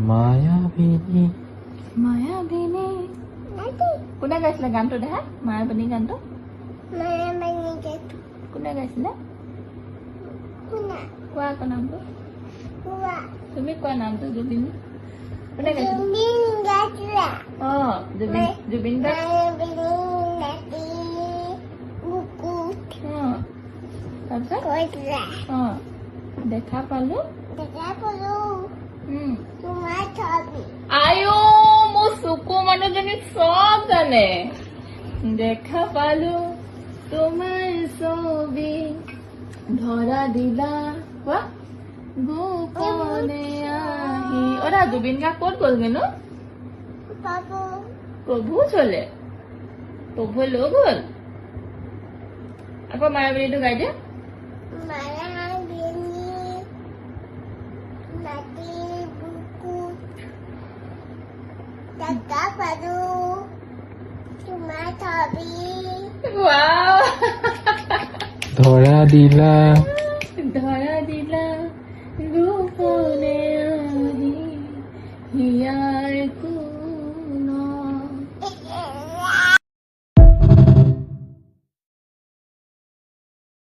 মায়াবিনী মায়াবিনী কোনে গাইছিলে গানটো দেখা মায়াবিনী গানটো কোনে গাইছিলে কোৱা আকৌ নামটো তুমি কোৱা নামটো জুবিন কোনে গাইছিলে জুবিন দা তাৰপিছত দেখা পালো আয়ো মোৰ চকু মানুহজনী চব জানে দেখা পালো তোমাৰ ছবি ধৰা দিলা কোৱা গোপনে আহি ওৰা জুবিন গা ক'ত গ'লগে নো প্ৰভু চলে প্ৰভু লৈ গ'ল আকৌ মায়াবিনীটো গাই দিয়া ধৰা দিলা